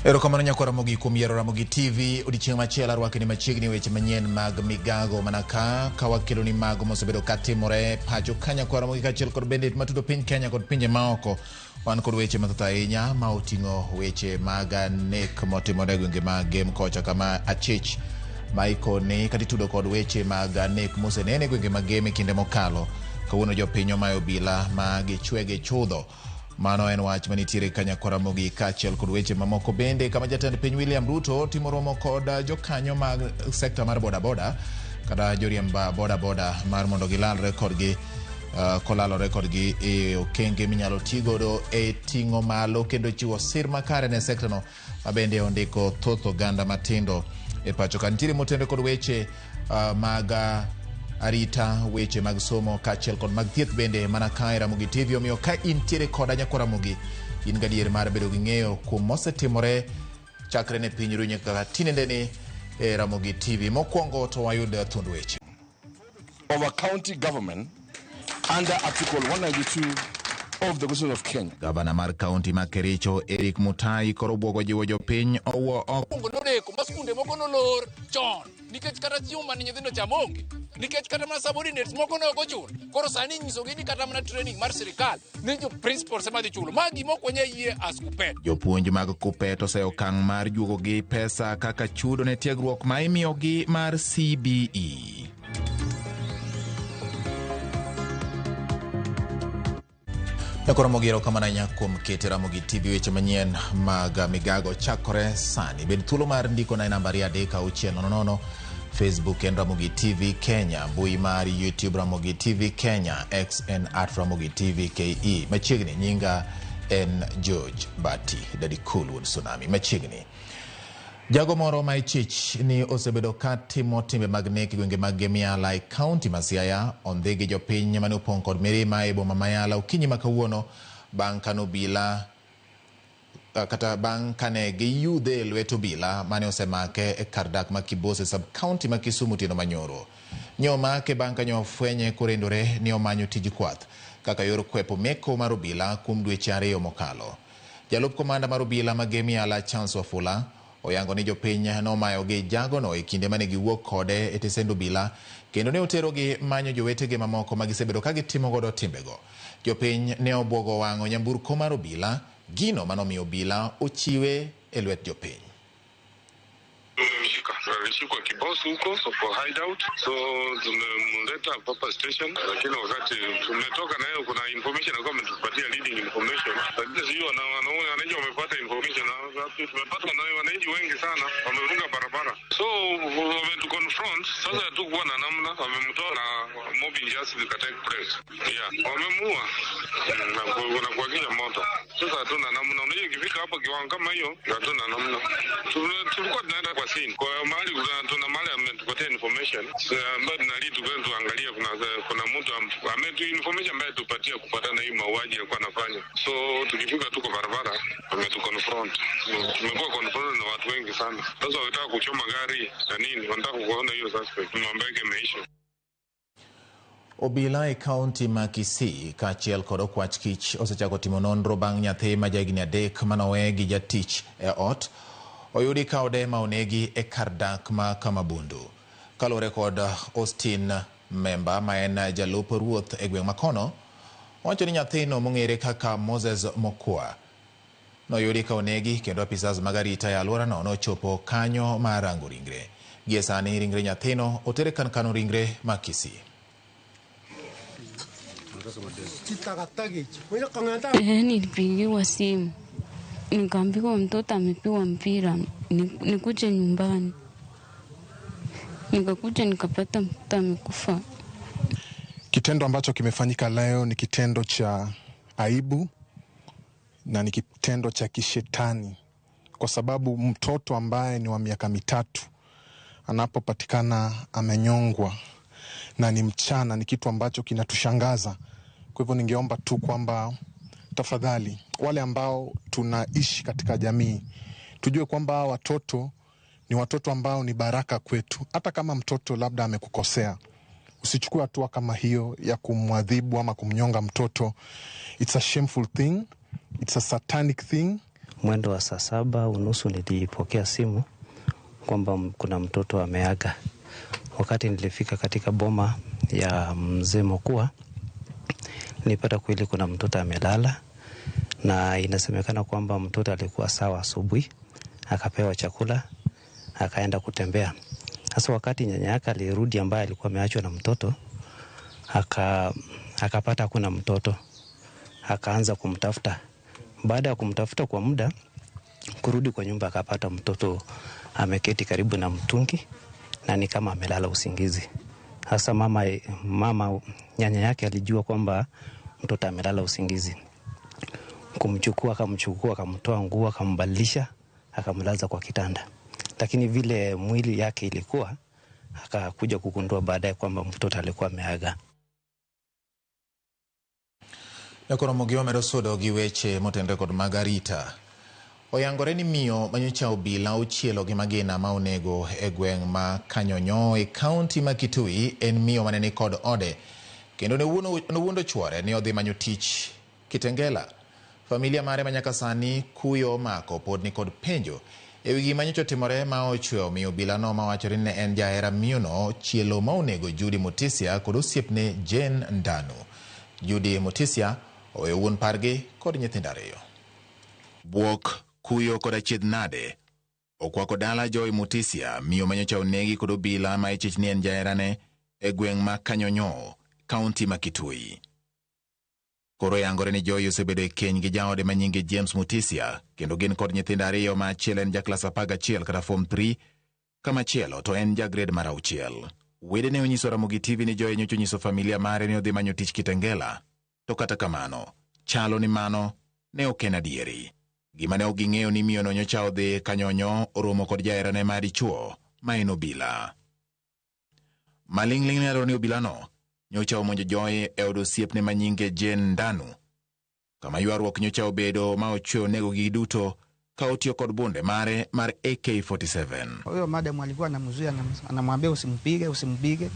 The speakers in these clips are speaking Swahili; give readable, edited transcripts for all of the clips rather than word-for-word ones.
Erokamano nyakora mogi kuom yiero Ramogi TV odiochieng' machielo arwaki ni machiegni weche manyien mag migago manaka kawakelo ni mago mosebedo katimore pacho kanya kwa Ramogi kachiel kod bende matudo piny Kenya kod pinje maoko. Wan kod weche mathoth ahinya ma oting'o weche mag nek motimore gwenge mag game kocha kama achich maikoni katitudo kod weche mag nek mosenene gwenge mag game kinde mokalo kawuono jopiny omayo obila ma gichwege chudho. Mano en wach manitiere kanya kwa Ramogi kachiel kod weche mamoko bende kama jatend piny William Ruto timo romo kod jokanyo mag sekta mar boda kada joriemba boda mar mondo gilal rekordgi kolalo rekordgi e okenge minyalo tigodo e ting'o malo kendo chiwo sir makare ne sekta no mabende ondiko thoth oganda matindo e pacho ka. Nitiere motende kod weche mag arita, weche mag somo kachiel kod mag thieth bende mana kae Ramogi TV omiyo ka intiere koda nyakwa Ramogi in gadier mar bedo gi ng'eyo kuom mosetimore chakre ne piny runyaka kaka tinende ni Ramogi TV. Mokwongo to wayud thund weche. Our county government under Article 192 of the Constitution of Kenya. Gavana mar kaunti ma Kericho Eric Mutai koro bwogo jiwo jopiny owo Mungu nodeko maskunde moko nolor chon nikech kata chiemo mane nyithindo chamonge nikech kata mana subordinates moko no gochul koro sani nyisogi ni kata mana training mar sirikal ne jo principals ema dhi chulo magi moko nya yie as kupet. Jopuonj mag kupet oseokang' mar juogogi pesa kaka chudo ne tiegruok ma imiyogi mar CBE. Nakora mogero kama na kuom kete Ramogi TV weche manyien mag migago chakore sani. Bed thuolo mar ndiko na nambari 36000 Facebook en Ramogi TV Kenya, mbui mar YouTube Ramogi TV Kenya, X en @Ramogi TV KE. Machiegni nyinga en George Bati, Daddy Cool Wood Tsunami. Machiegni jago moro ma ichich ni osebedo katimo timbe mag nek gwenge mag Gemiala e kaunti ma Siaya ondhi gi jopiny mane opong' kod mirima e boma ma Yala okinyi ma kawuono bang' kano bila kata bang' kane giyudhe lwet obila mane osemake e kar dak ma Kibose sub county ma Kisumu tieno manyoro. Nyomake bang' kanyo ofwenye korendore ni omanyo tij kwath kaka yor kwepo meko mar obila kuom dweche 2 mokalo. Jalup komanda mar obila ma Gemiala Chance Wafula oyango ni jopiny nomayo gi jagono e kinde mane giwuok kode e tesend obila kendo ne oterogi manyo jowetege mamoko magisebedo ka gitimo godo timbego. Jopiny ne obwogo wang'o nyamburko mar obila, gino manomiyo obila ochiwe e lwet jopiny. Alishikwa Kibose huko kwa hideout, so tumemleta hapa station, lakini wakati tumetoka na yeye kuna information alikuwa ametupatia leading information, lakini sio wananchi wamepata information na tumepata na wananchi wengi sana wamefunga barabara, so wametu confront. Sasa hatukuwa na namna, wamemtoa na mobbing justice take place, wamemuua na kuagiza moto. Sasa hatuna namna, unajua ikifika hapo kiwango kama hiyo hatuna namna. Tulikuwa tunaenda kwa scene kwa mahali tuna mahali ametupatia information ambayo tunalii tuangalia kuna mtu ametu information ambayo tupatia kupatana hii mauaji alikuwa anafanya, so tukifika tuko barabara ametu confront. Tumekuwa confront na watu wengi sana. Sasa wanataka kuchoma gari na nini, wanataka kuona hiyo suspect mambo yake imeisha. Obila e kaunti ma Kisii kachiel kod okwach kich osechako timo nonro bang' nyathi ma jahigni 3 manowe gi jatich e ot oyudi ka odema onegi e kar dak ma Kamabundu. Kalore kod Austin Memba ma en jalup ruoth e gweng' makono, wacho ni nyathino mong'ere kaka Moses Mokwa noyudi ka onegi kendo apisas mag arita e alworano nochopo kanyo mar rango ringre. Gie sani ringre nyathino otere kano ringre ma Kisii. Nilipigiwa simu nikaambiwa mtoto amepigwa mpira nikuje nyumbani. Nikakuja nikapata mtoto amekufa. Kitendo ambacho kimefanyika leo ni kitendo cha aibu na ni kitendo cha kishetani, kwa sababu mtoto ambaye ni wa miaka 3 anapopatikana amenyongwa na ni mchana ni kitu ambacho kinatushangaza. Kwa hivyo ningeomba tu kwamba tafadhali wale ambao tunaishi katika jamii tujue kwamba watoto ni watoto ambao ni baraka kwetu. Hata kama mtoto labda amekukosea, usichukue hatua kama hiyo ya kumwadhibu ama kumnyonga mtoto. It's a shameful thing, it's a satanic thing. Mwendo wa saa 7:30 nilipokea simu kwamba kuna mtoto ameaga. Wakati nilifika katika boma ya mzee Mokua, nilipata kweli kuna mtoto amelala, na inasemekana kwamba mtoto alikuwa sawa asubuhi, akapewa chakula, akaenda kutembea. Sasa wakati nyanya yake alirudi, ambaye alikuwa ameachwa na mtoto, akapata kuna mtoto, akaanza kumtafuta. Baada ya kumtafuta kwa muda, kurudi kwa nyumba akapata mtoto ameketi karibu na mtungi na ni kama amelala usingizi. Sasa mama nyanya yake alijua kwamba mtoto amelala usingizi. Akamchukua, akamtoa nguo, akambadilisha, akamlaza kwa kitanda. Lakini vile mwili yake ilikuwa, akakuja kugundua baadaye kwamba mtoto alikuwa ameaga. Nakoro mogio merosodo gi weche motendre kod Margarita. Oyangore ni miyo manyocha obila uchielo gi magina ma onego e gweng' ma Kanyonyo e kaunti ma Kitui en miyo maneni kod ode. Kendo nowuondo chwore ni odhi manyo tich Kitengela. Familia mare manyaka sani kuyo mako pod ni kod penjo e wi gima nyocha timore ma ochweyo miyo obila no mawachore ni en jahera miyono chielo ma onego Judy Mutisia kod osiepne Jane Ndanu. Judy Mutisia oweyo wuon pargi kod nyithindo 2. Buok, kuyo kod achiedh nade okwako dala Joy Mutisia, miyo manyocha onegi kod obila ma ichich ni en jaherane e gweng' ma Kanyonyo, kaunti ma Kitui. Koro yangore ni Joy osebedo e keny gi jaode manyinge James Mutisia, kendo gin kod nyithindo 2 ma achiel en jaklas 11 kata form 3, kama chielo to en jagrade mar 6. Wede ne onyiso Ramogi TV ni Joy nyocha onyiso familia mare ni odhi manyo tich Kitengela, to kata kamano chalo ni mano ne ok en adieri. Gima ne ok ging'eyo ni miyono nyocha odhi Kanyonyo oromo kod jaherane ma dichuo ma en obila. Maling'ling' ne ni obilano nyocha omonjo Joy e od osiepne manyinge Jane Ndanu, kama ywaruok nyocha obedo ma ochweyo nego gi duto ka otiyo kod bunde mare mar AK-47. Huyo madam alikuwa anamzuia, anamwambia usimpige.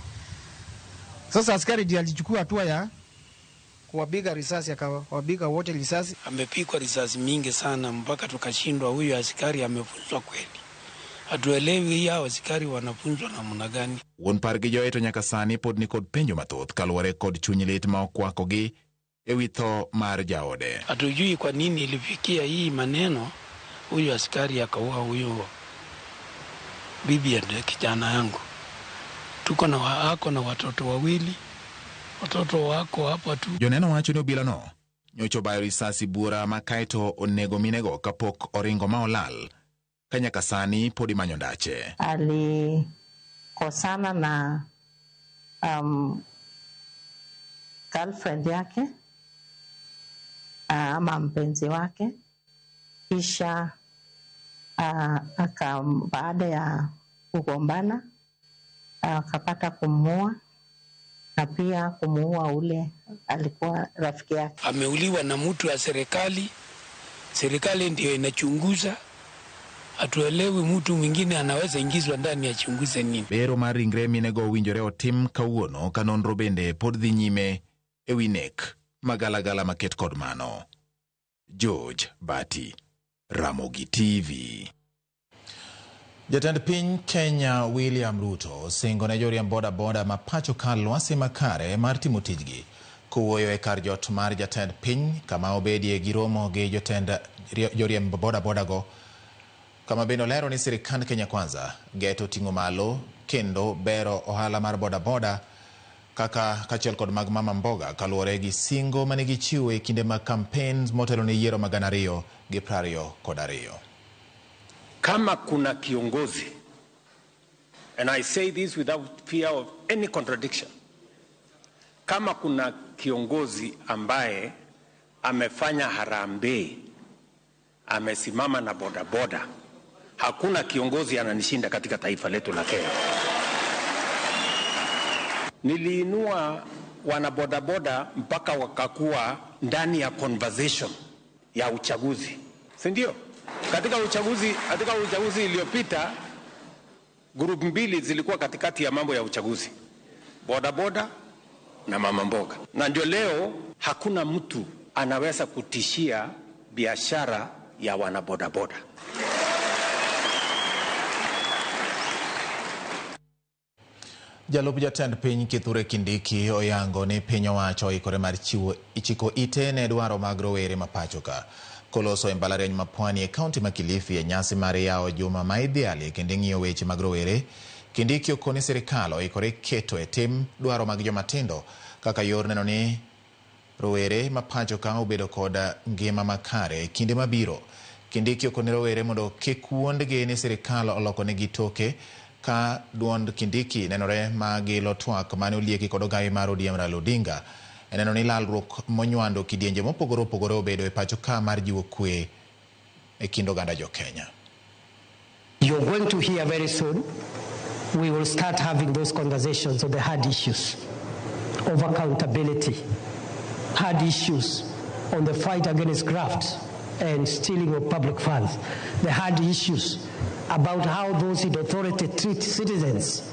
Sasa askari ndiye alichukua hatua ya kuwapiga risasi, akawapiga wote risasi. Amepigwa risasi mingi sana mpaka tukashindwa huyu askari amefunzwa kweli. Hatuelewi hao askari wanafunzwa namna gani. Wuon pargi Joy to nyaka sani pod ni kod penjo mathoth kaluwore kod chuny lit ma okwakogi e wi tho mar jaode. Hatujui kwa nini ilifikia hii maneno, huyu askari akaua huyu bibi ya kijana yangu. Tuko na watoto 2. Watoto wako hapa tu. Joneno wacho ni obila no nyocha bayo risasi bura ma kaeto onego minego kapok oringo ma olal, kanyaka sani podi manyo ndache. Alikosana na girlfriend yake ama mpenzi wake, kisha baada ya kugombana akapata kumuua na pia kumuua ule alikuwa rafiki yake. Ameuliwa na mtu wa serikali. Serikali ndio inachunguza. Hatuelewi mtu mwingine anaweza ingizwa ndani ya chunguze nini. Bero mar ringre minego winjore otim kawuono ka nonro bende pod dhi nyime e wi nek magalagala maket kod mano. George Bati, Ramogi TV. Jatend piny Kenya William Ruto singo ne joriemb boda ma pacho ka lwasi makare mar timo tijgi. Kuwuoyo e kar jot mar jatend piny kama obedie gi romo gi jotend joriemb boda go, kama bendo lero ni sirikand Kenya Kwanza geto ting'o malo kendo bero ohala mar boda kaka kachiel kod mag mama mboga kaluwore gi singo manigi chiwo e kinde mag campaigns motelo ni yiero mag 2022. Kama kuna kiongozi, and I say this without fear of any contradiction, kama kuna kiongozi ambaye amefanya harambee, amesimama na bodaboda, hakuna kiongozi ananishinda katika taifa letu la Kenya. Niliinua wanabodaboda mpaka wakakuwa ndani ya conversation ya uchaguzi, si ndio? Katika uchaguzi iliyopita, grupu 2 zilikuwa katikati ya mambo ya uchaguzi, bodaboda na mama mboga. Na ndio leo hakuna mtu anaweza kutishia biashara ya wanabodaboda. Jalup jatend piny Kithure Kindiki oyango ni piny owacho oikore mar chiko ite ne dwaro mag rowere ma pachoka. Koloso e mbalariany ma Pwani e kaunti ma Kilifi e nyasi mar yawo juma ma idhiali kendo ng'iyo weche mag rowere, Kindiki okoni sirikal oikore keto e tim dwaro mag jomatindo kaka yor neno ni rowere ma pachoka obedo kod ngima makare e kinde mabiro. Kindiki okoni rowere mondo kik wuondgi ni sirikal olokonegi toke, ka duond Kindiki nenore magilo twak mane olieki kod ogai mar ODM Raila Odinga neno ni lalruok monywando kidienje mopogore opogore obedo e pacho ka mar jiwo kwe e kind oganda jo Kenya. You're going to hear very soon, we will start having those conversations on the hard issues of accountability, hard issues on the fight against graft and stealing of public funds, the hard issues about how those in authority treat citizens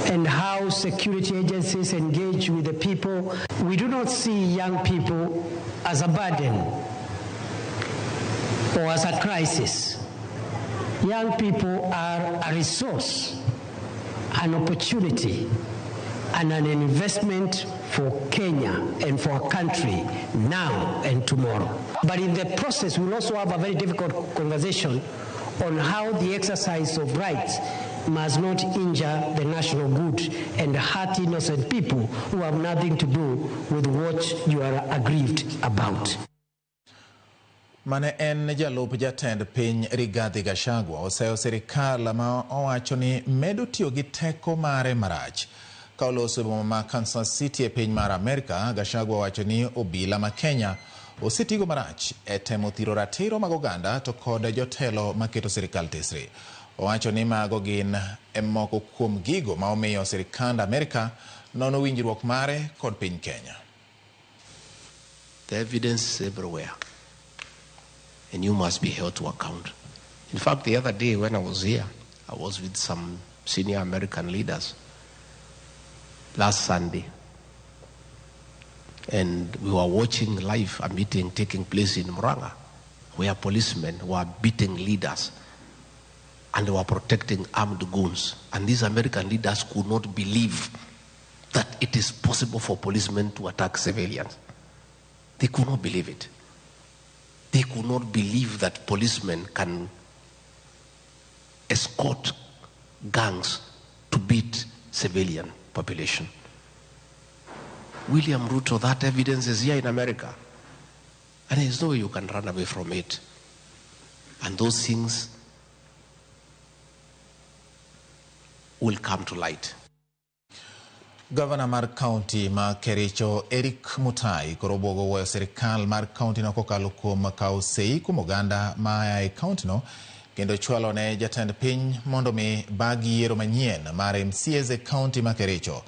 and how security agencies engage with the people. We do not see young people as a burden or as a crisis. Young people are a resource, an opportunity, and an investment for Kenya and for our country now and tomorrow. But in the process, we'll also have a very difficult conversation on how the exercise of rights must not injure the national good and hurt innocent people who have nothing to do with what you are aggrieved about. Mane en jalup jatend piny Rigathi Gachagua oseo sirikal ma owacho ni medo tiyo gi teko mare marach. Ka oloso boma ma Kansas City e piny mar Amerika, Gachagua wacho ni obila ma Kenya osetigo marach e temo thiro ratiro mag oganda to kod jotelo maketo sirikal tesre. Owacho ni mago gin moko kuom gigo ma omiyo sirikand Amerika nono winjruok mare kod piny Kenya. The evidence is everywhere, and you must be held to account. In fact, the other day when I was here, I was with some senior American leaders last Sunday, and we were watching live a meeting taking place in Murang'a, where policemen were beating leaders and they were protecting armed goons. And these American leaders could not believe that it is possible for policemen to attack civilians. They could not believe it. They could not believe that policemen can escort gangs to beat civilian population. William Ruto, that evidence is here in America. And there's no way you can run away from it. And those things will come to light. Governor mar County ma Kericho Eric Mutai korobogo wa serikal mar County no kokalo kuom kawo sei kuom oganda ma e county no kendo chwalo ne jatend piny mondo mi bagi yiero manyien mar MCAs e county ma Kericho.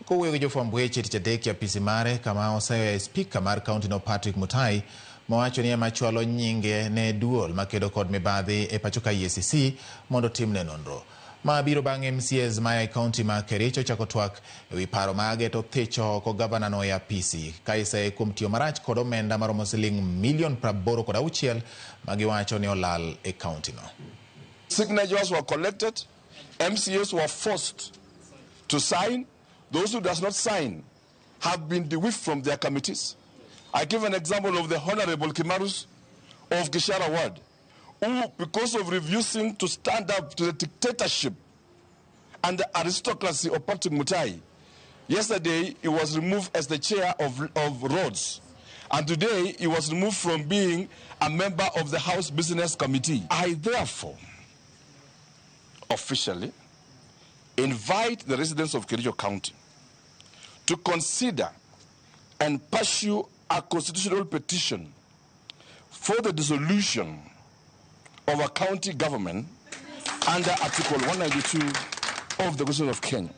Kowuoyo gi jofwamb weche tich adek e apisi mare kama oseyo speaker mar county no Patrick Mutai mowacho ni ema chwalo nyinge ne duol makedo kod mibadhi e pacho ka EACC mondo timne nonro. Ma biro bang' MCAs ma e county ma Kericho chako twak e wi paro mage to thicho ko gavana no e apisi ka ise kuom tiyo marach kod omenda maromo siling milion 86 ma giwacho ni olal e county no. Signatures were collected, MCAs were forced to sign. Those who does not sign have been dewiffed from their committees. I give an example of the Honorable Kimarus of Gishara Ward, who, because of refusing to stand up to the dictatorship and the aristocracy of Patrick Mutai, yesterday he was removed as the chair of Roads, and today he was removed from being a member of the House Business Committee. I therefore officially invite the residents of Kericho County to consider and pursue a constitutional petition for the dissolution of a county government under Article 192 of the Constitution of Kenya.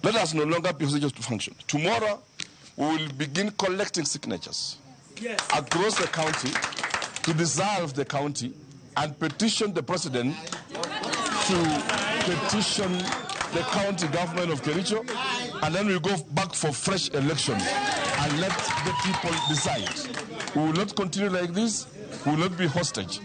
Let us no longer be subject to function. Tomorrow, we will begin collecting signatures across the county to dissolve the county and petition the president to petition the county government of Kericho, and then we go back for fresh elections and let the people decide. We will not continue like this. We will not be hostage.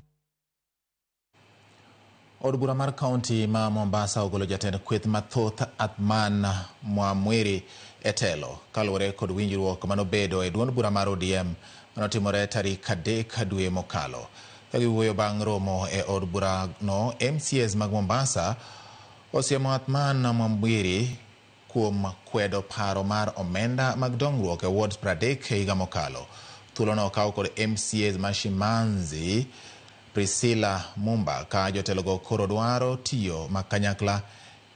Od bura mar county ma Mombasa ogolo jatend kweth mathoth Athman Mwamwiri etelo kalure kod winjruok manobedo e duond bura mar ODM manotimore tarik 3 dwe mokalo. Kagiwuoyo bang' romo e od bura no, MCAs mag Mombasa osiemo Athman Mwamwiri kuom kwedo paro mar omenda mag dongruok e wards 30 higa mokalo. Thuolo no okaw kod MCAs ma Shimanzi Priscilla Mumba ka jotelogo koro dwaro tiyo makanyakla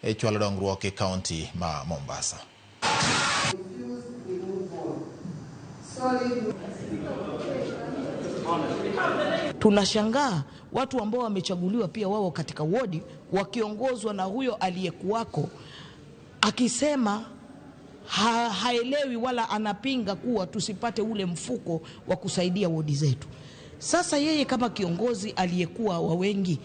e chwalo dongruok e kaunti ma Mombasa. Tunashangaa watu ambao wamechaguliwa pia wao katika wodi wakiongozwa na huyo aliyekuwako akisema haelewi wala anapinga kuwa tusipate ule mfuko wa kusaidia wodi zetu. Sasa yeye kama kiongozi aliyekuwa wa wengi,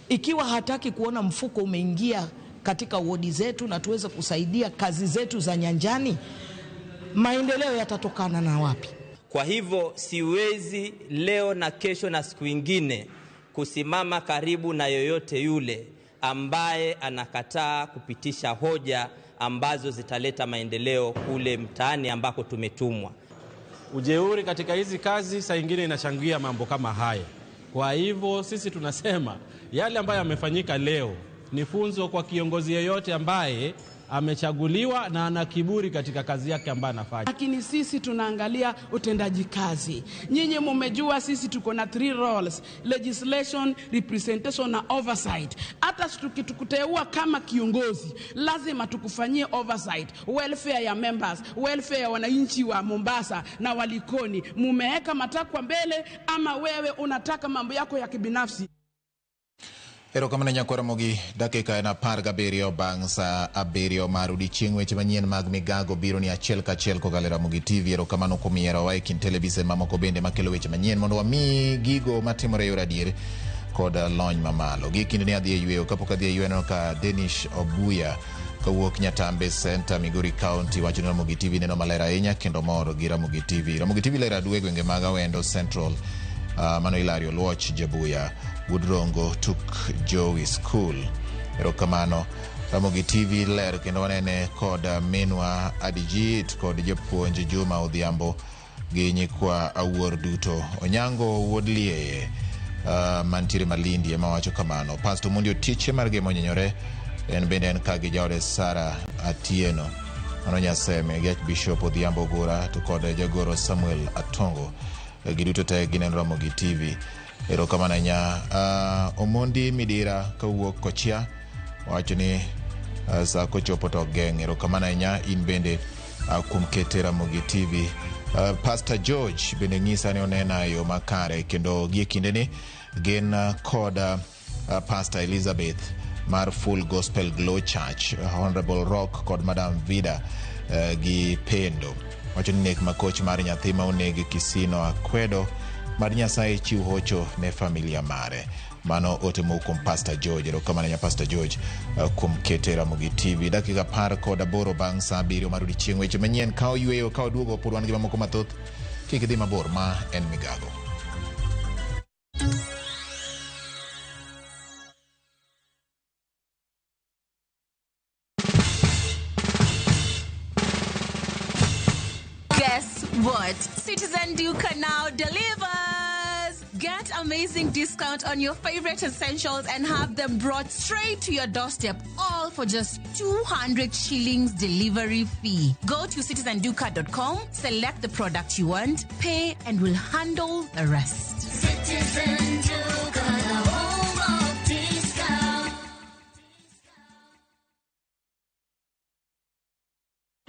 ikiwa hataki kuona mfuko umeingia katika wodi zetu na tuweze kusaidia kazi zetu za nyanjani, maendeleo yatatokana na wapi? Kwa hivyo siwezi leo na kesho na siku ingine kusimama karibu na yoyote yule ambaye anakataa kupitisha hoja ambazo zitaleta maendeleo kule mtaani ambako tumetumwa. Ujeuri katika hizi kazi saa nyingine inachangia mambo kama haya. Kwa hivyo sisi tunasema yale ambayo yamefanyika leo ni funzo kwa kiongozi yeyote ambaye amechaguliwa na ana kiburi katika kazi yake ambayo anafanya. Lakini sisi tunaangalia utendaji kazi. Nyinyi mmejua sisi tuko na 3 roles: legislation, representation na oversight. Hata tukikuteua kama kiongozi, lazima tukufanyie oversight, welfare ya members, welfare ya wananchi wa Mombasa na Walikoni. Mumeweka matakwa mbele ama wewe unataka mambo yako ya kibinafsi? Erokamano nyakwara mogi dakika na 17 bang' sa 7 mar odiechieng' weche manyien mag migago biro ni achiel kachiel kogalera mogi TV. Erokamano kuom yiero kin televisen mamoko bende makelo weche manyien mondo wami gigo matimore yor adier kod lony mamalo. Gi kinde ni adhi e yweyo, kapok adhi e yweyo ka Denish Obuya kawuok Nyatambe Center, Migori County wacho ni Ramogi TV neno maler ahinya kendo mor gi Ramogi TV. Ramogi TV lera dwe gwenge mag Awendo Central, Mano Ilario Luoch Jabuya, Woodrongo tuk Joey School. Erokamano. Ramogi TV ler kendo wanene kod Minwa Adijit kod japuonj Juma Odhiambo gi nyikwa awuor duto. Onyango Wuodlie mantiere Malindi ema wacho kamano. Pastor Mundio Tiche mar gemo nyenyore en bende en kagi jaode Sara Atieno. Mano Nyaseme gi Bishop Odhiambo Gora to kod jagoro Samuel Atongo. Giduto te ginen Ramogi TV. Erokamano nya. Omondi Midira kawuok Kochia wacho ni sa kochopo to geng'. Erokamano nya in bende kuom kete Ramogi TV. Pastor George bende ng'isa ni onena yo makare kendo gie kinde ni gin kod Pastor Elizabeth mar Full Gospel Glow Church, Honorable Rock kod Madam Vida gi Pendo. Wacho ni nek makoch mar nyathi ma onegi Kisino akwedo mar Nyasaye chiw hocho ne familia mare. Mano otemo kuom Pastor George. Erokamano nya Pastor George kuom kete Ramogi TV. Dakika 18 bang' sa 7 mar odiechieng' weche manyien kao yweyo kao duogo pod wan gi mamoko mathoth. Kik idhi mabor, ma en Migago. Guess what? Citizen Duca now delivers. Get amazing discount on your favorite essentials and have them brought straight to your doorstep, all for just 200 shillings delivery fee. Go to citizenduca.com, select the product you want, pay, and we'll handle the rest. Citizen Duca, home of discount.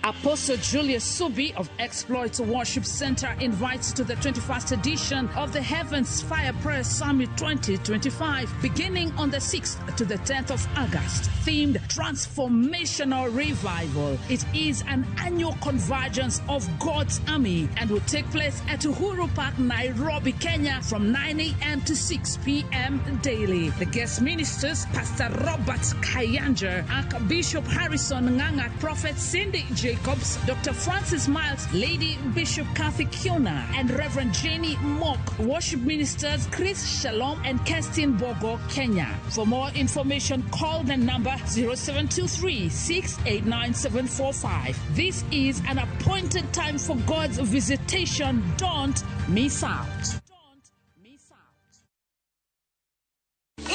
Apostle Julius Subi of Exploits Worship Center invites to the 21st edition of the Heavens Fire Prayer Summit 2025, beginning on the 6th to the 10th of August, themed Transformational Revival. It is an annual convergence of God's army and will take place at Uhuru Park, Nairobi, Kenya from 9 a.m. to 6 p.m. daily. The guest ministers, Pastor Robert Kayanja, Archbishop Harrison Nganga, Prophet Cindy J. Jacobs, Dr. Francis Miles, Lady Bishop Kathy Kiona, and Reverend Jenny Mock, worship ministers Chris Shalom and Kerstin Bogo, Kenya. For more information, call the number 0723-689-745. This is an appointed time for God's visitation. Don't miss out.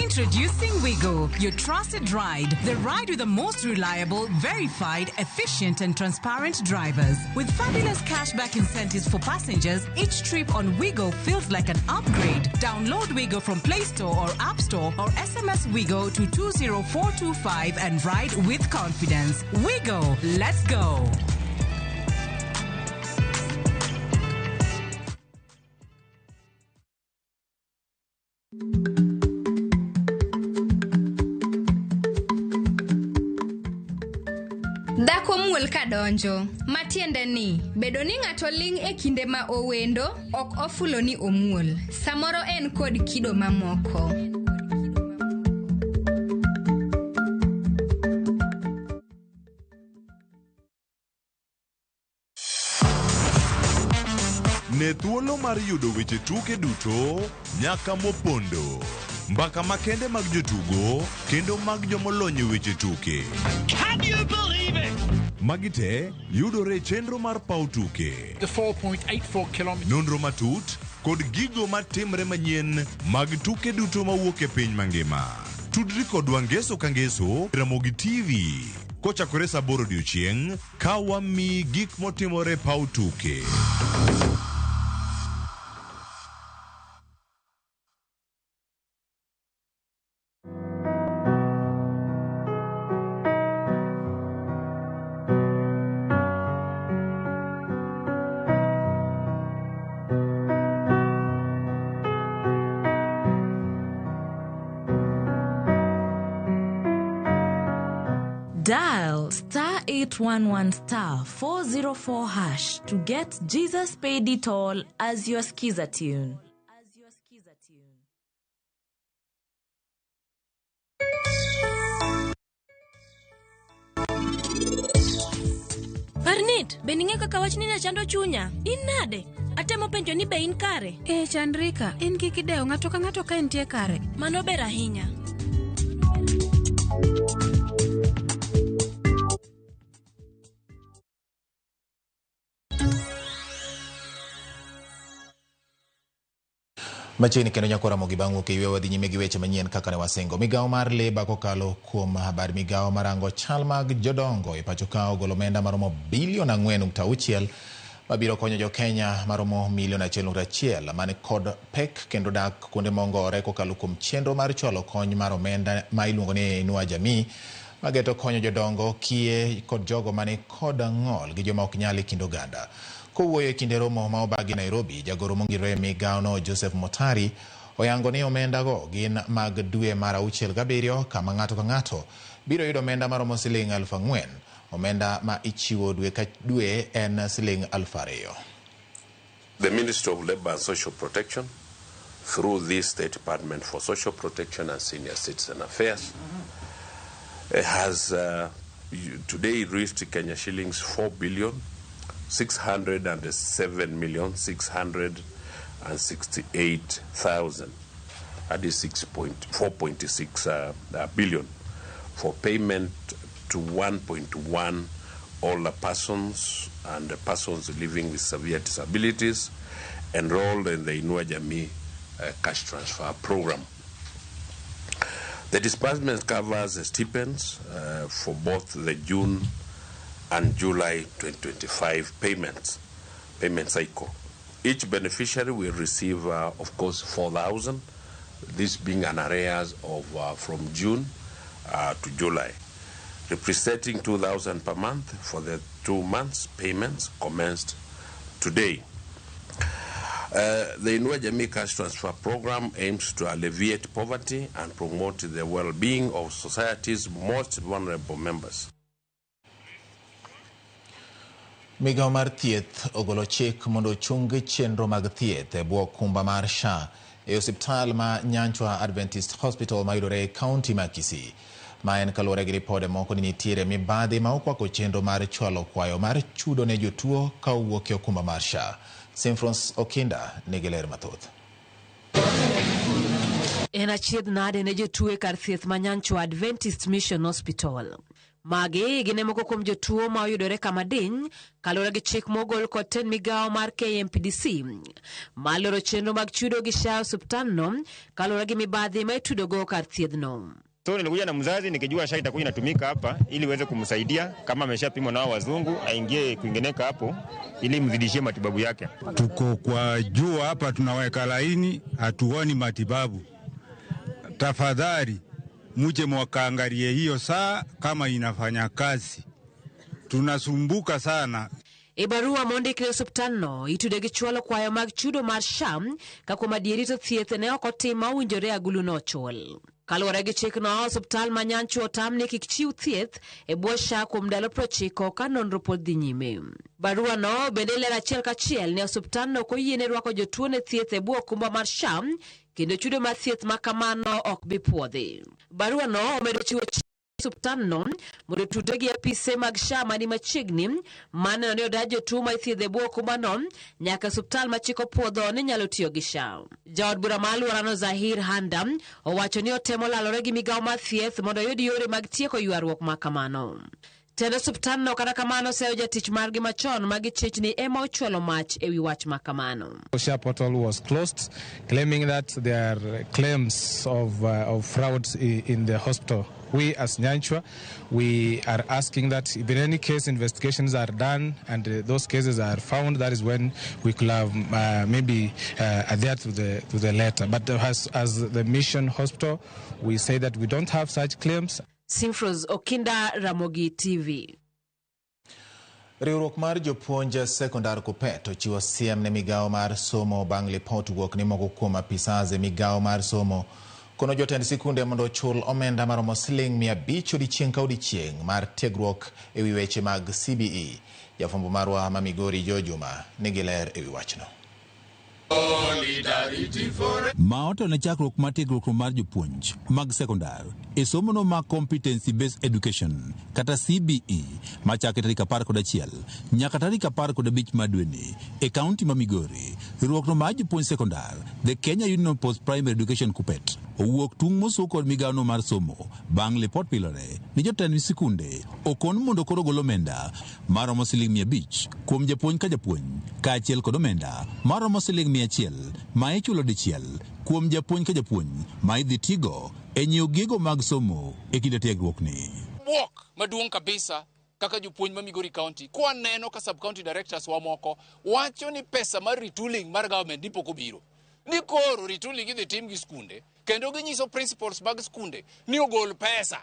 Introducing Wigo, your trusted ride. The ride with the most reliable, verified, efficient, and transparent drivers. With fabulous cashback incentives for passengers, each trip on Wigo feels like an upgrade. Download Wigo from Play Store or App Store or SMS Wigo to 20425 and ride with confidence. Wigo, let's go. Dhako muol kadonjo, matiende ni, bedo ni ng'ato ling e kinde ma owendo, ok ofulo ni omuol. Samoro en kod kido mamoko. Ne thuolo mar yudo weche tuke duto nyaka mopondo. Mbaka makende mag jotugo kendo mag jomolony weche tuke. Can you believe it? Magite yudore chenro mar pau tuke. The 4.84 km. Nonro matut kod gigo matimre manyien mag tuke duto mawuok e piny mangima. Tudri kodwa ngeso ka ngeso Ramogi TV. Kochakore saa 8 odiechieng' ka wami gik motimore pau tuke. Dial *811*404# to get Jesus Paid It All as your skiza tune. Parnit, beninge kaka wachni na chando chunya. In nade? Atemo penjo ni be in kare. Chandrika, in kikideo ng'ato ka ng'ato ka entie kare. Mano ber ahinya. Machini kendo nyakora mogibangu ke ywewa dhi nyime gi weche manyien kaka ne wasingo. Migao mar leba kokalo kuom habari migao marango chal mag jodongo e pacho ka ogolo omenda maromo bilion 4.6 mabiro konyo jo Kenya maromo milion 1.1 mane kod pek kendo dak kuonde mongore kokalo kuom chenro mar cholo kony mar omenda ma iluongo ni Inua Jamii mageto konyo jodongo, kie kod jogo mane kod ng'ol gi joma ok nyal kinde oganda. Kowuoyo e kinde romo ma obagi Nairobi, jagoro mongirore migao no Joseph Motari oyango ni omenda go gin mag dwe mar 6 kama ng'ato ka ng'ato biro yudo omenda maromo siling 4,000. Omenda ma ichiwo dwe ka dwe en siling 2,000. The Ministry of Labour and Social Protection, through the State Department for Social Protection and Senior Citizen Affairs, has today reached Kenya shillings 4,607,668,000. That is 4.6 billion for payment to 1.1 older persons and persons living with severe disabilities enrolled in the Inua Jamii cash transfer program. The disbursement covers stipends for both the June and July 2025 payment cycle. Each beneficiary will receive, of course, 4,000, this being an arrears of from June to July, representing 2,000 per month for the 2 months. Payments commenced today. The Inua Jamii Cash Transfer Program aims to alleviate poverty and promote the well-being of society's most vulnerable members. Migao mar thieth ogolo chik mondo chung chenro mag thieth e bwo kumba mar SHA e osiptal ma Nyanchwa Adventist Hospital ma yudore e kaunti ma Kisii. Ma en kaluwore gi ripode moko ni nitiere mibadhi ma okwako chenro mar chwalo kwayo mar chudo ne jotuo ka owuok e okumba mar SHA. Simfrons Okinda nigi ler mathoth. En achiedh nade ne jotuo e kar thieth manyanchwa Adventist Mission Hospital. Magi gine moko kuom jotuo ma oyudore kama diny kaluwore gi chik mogol kod ten migawo mar KMPDC maloro chenro mag chudo gi SHA osiptandno kaluwore gi mibadhi ma itudogo kar thiethno. So nilikuja na mzazi nikijua SHA itakuwa inatumika hapa ili iweze kumsaidia kama ameshapimwa na wazungu aingie kuingeneka hapo ili mzidishie matibabu yake. Tuko kwa jua hapa tunaweka laini hatuoni matibabu. Tafadhali muje mwakaangalie hiyo saa kama inafanya kazi. Tunasumbuka sana. E barua mondikre osiptandno itude gi chwalo kwayo mag chudo mar SHA ka kuom adieri to thieth ne ok otim ma owinjore agulu nochul. Kaluwore gi chikno, osiptal ma nyanchwa otam ni kik chiw thieth e bwo SHA kuom ndalo 90 ka nonro pod dhi nyime. Barua no bende lero achiel kachiel ni osiptandno ok oyiene rwako jotuo ne thieth e bwo okumba mar SHA kendo chudo mar thieth ma kamano ok bi puodhi. Barua no omedo chiwo osiptandno mondo tude gi apise mag SHA mani machiegni maneno ni oda jotuo ma ithiedho e bwo okumbano nyaka osiptal ma chik opuodho ni nyalo tiyo gi SHA. Jaod bura ma alworano Zahir Handam owacho ni otemo lalore gi migawo mar thieth mondo oyud yore mag tieko ywaruok ma kamano. Tendo osiptandno kata kamano seyo jatich margi machon ma gichich ni ema ochwalo mach e wi wach ma kamano. SHA portal was closed, claiming that there are claims of fraud in the hospital. We as Nyanchwa, we are asking that if in any case investigations are done and those cases are found, that is when we could have maybe adhere to the letter. But as the Mission Hospital, we say that we don't have such claims. Simfros Okinda, Ramogi TV. Riwruok mar jopuonj sekondar Kupet ochiwo siem ne migawo mar somo bang' lipot wuok ni moko kuom apisas e migawo mar somo kono jotend sikunde mondo ochul omenda maromo Sh500 odiechieng' ka odiechieng' mar tiegruok e wi weche mag CBE. Jafwambo marwa ma Migori Jojuma nigi ler e wi wachno. Maoto na chakruok mar tiegruok mar jopuonj mag sekondar e somono mag competency based education kata CBE machake tarik 11 nyaka tarik 15 madweni e kaunti ma Migori. Riwruokno mar jopuonj sekondar the Kenya Union of Post Primary Education Kupet owuok tung' mosuo kod migawono mar somo bang' lipot pilore ni jotend sikunde okon mondo koro gol omenda maromo Sh500 kuom japuonj ka japuonj kaachiel kod omenda maromo Sh100 ma ichulo dichiel kuom japuonj ka japuonj ma idhi tigo e nyiewo gigo mag somo e kinde tiegruokni. Buok maduong' kabisa kaka jopuonj ma Migori County kwa neno ka sub county directors wa moko wacho ni pesa mar retooling mar government dipo kobiro ni koro retooling idhi tim gi skunde kendo ginyiso principals mag skunde ni ogol pesa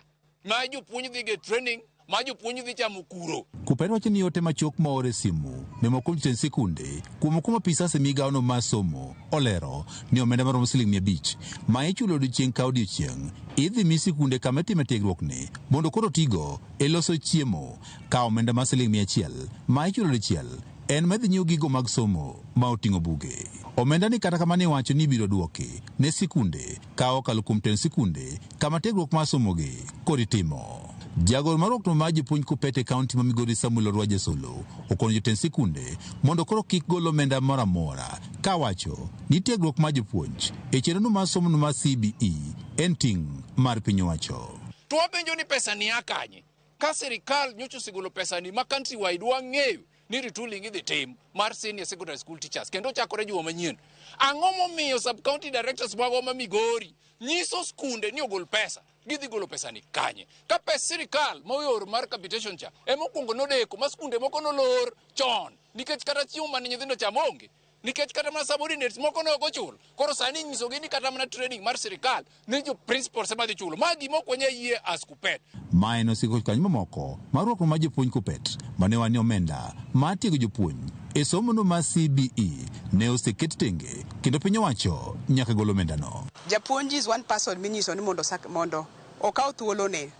ma jopuonj dhi get training ma jopuonj dhi chamo kuro. Kupet wacho ni ote machok ma ore simu ne moko jotend sikunde kuom kuma apisas e migawono mar somo olero ni omenda maromo Sh500 ma ichulo odiechieng' ka odiechieng' idhi mi sikunde kama itime tiegruokni mondo koro tigo e loso chiemo ka omenda mar Sh100 ma ichulo dichiel en medhi nyiewo gigo mag somo ma oting'o buge. Omenda ni kata kamane wacho ni biro duoki ne sikunde ka okalo kuom tend sikunde kama tiegruok mar somogi kod itimo. Jagoro mar riwruokno mar jopuonj Kupet e kaunti ma Migori Samuel Orwaje Solo okono jotend sikunde mondo koro kik gol omenda moro amora ka wacho ni tiegruok mar jopuonj e chenrono mar somono mar CBE en ting' mar piny owacho. To wapenjo ni pesa ni akanye ka sirikal nyocha osegolo pesa ni ma country wide wang'eyo ni retooling idhi tim mar senior secondary school teachers kendo chakore juma manyien. Ang'o momiyo sub county directors magwa ma Migori nyiso skunde ni ogol pesa gidhi golo pesa ni kanye ka pes sirikal moyor mar petition cha emokwongo nodeko ma skunde moko nolor chon nikech kata chiemo mane nyithindo chamo onge nikech kata mana subordinates moko ne ok ochul koro sani nyisogi ni kata mana training mar sirikal ne jo principals ema dhi chulo ma gima ok wanya yie as Kupet. Ma en osiko kanyo mamoko mar riwruokno mar jopuonj Kupet mane wan ni omenda mar tiego jopuonj e somono mar CBE ne oseket tenge kendo piny owacho nyaka gol omendano. Japuonj is one person minyiso ni mondo okaw thuoloni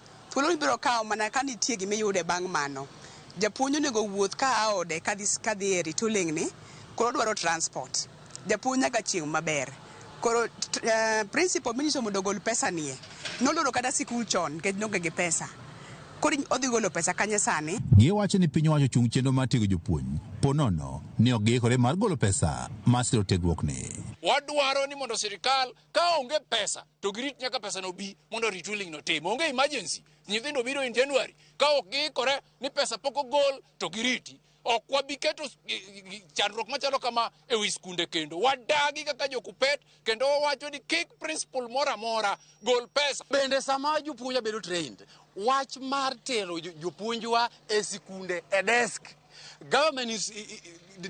biro kawo mana ka nitie gima iyude bang' mano. Japuonj onego wuoth ka aode kadhi e retooling ni koro dwaro transport. Japuonj nyaka chieng' maber. Koro principal minyiso mondo gol pesa nie noloro kata sikul chon nikech nonge gi pesa. Koro odhi golo pesa kanye sani. Giwacho ni piny owacho chung' chenro mar tiego jopuonj, ponono ni ok giikore mar golo pesa mar siro tiegruok ni. Wadwaro ni mondo sirikal ka onge pesa to girit nyaka pesa no bi mondo retooling no tim. Onge emergency. Nyithindo biro in January. Ka ok giikore ni pesa pok ogol to giriti. Ok wabiketo chandruok machalo kama e wi skunde kendo. Wadagi kaka jokupet kendo wawacho ni kik principal mora mora gol pesa. Bende sama jopuonj bedo trained, wach mar tero jopuonjwa e sikunde e desk. Government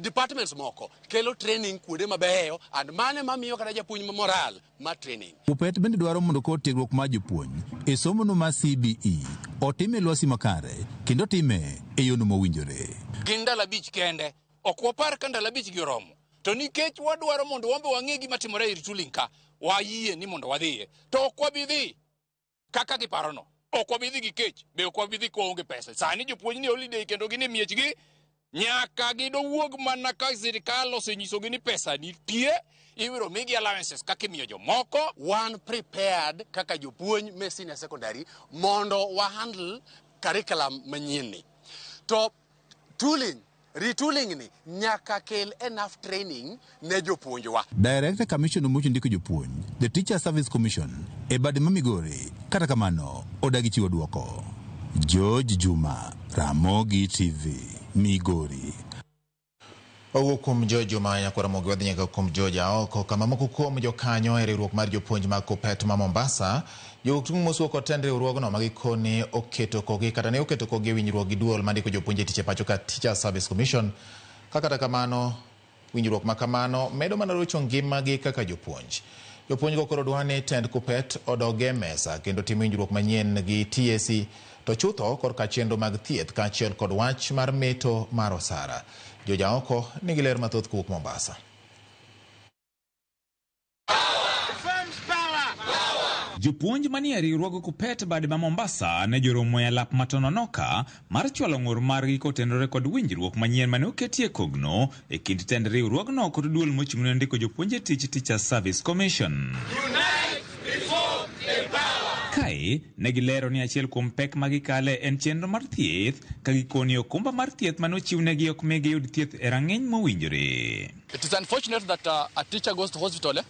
departments moko kelo training kuonde mabeyo and mane mamiyo kada japuonj moral ma training. Kupet bende dwaro mondo kod tiegruok mar jopuonj e somono mar CBE otime lwasi makare kendo time e yono mowinjore. Gindala bich kende ok wapar ka ndala bich giromo to nikech wadwaro mondo wambe wang'e gima timore e retooling ka wayie ni mondo wadhiye to ok wabidhi kaka giparono. Ok wabidhi gi kech be ok wabidhi ko onge pesa. Sani jopuonj ni holiday kendo gin e miechgi nyaka gidowuog mana ka sirikal osenyisogi ni pesa nitie ibiro migi allowances kaka imiyo jomoko. One prepared kaka jopuonj me senior secondary mondo wa handle curriculum manyien ni. To retooling ni nyaka kel enough training ne jopuonjwa. Director Commission mocho ndiko jopuonj, the Teacher Service Commission, e bade ma Migori, kata kamano odagi chiwo duoko. George Juma, Ramogi TV, Migori. Owuok kuom George Juma nyakwa Ramogi wadhi nyaka kuom George Aoko kama moko kuom jokanyo e riwruok mar jopuonj mag Kupet ma Mombasa jotung' mosuo kod tend riwruogno magikoni oketo kogi kata ne oketo kogi winjruok gi duol mandiko jopuonje tich e pacho ka Teacher Service Commission kata kamano winjruok ma kamano medo mana rocho ngimagi kaka jopuonj. Jopuonj go koro dwani tend Kupet odoge mesa kendo timo winjruok manyien gi TSC to chutho korka chenro mag thieth kaachiel kod wach mar meto mar osara. Joja oko nigi ler mathoth kuwuok Mombasa. Jopuonj manie riwruog Kupet bade ma Mombasa ne joromo e lap matononoka mar chwalo ng'ur margi kotenore kod winjruok manyien mane oketie kogno e kind tend riwruogno kod duol mochung'ne ndiko jopuonje tich Teacher Service Commission. Kae ne gilero ni achiel kuom pek magikale en chenro mar thieth ka gikoni okumba mar thieth mane ochiwnegi ok migi yud thieth e rang'iny mowinjore. It is unfortunate that a teacher goes to hospital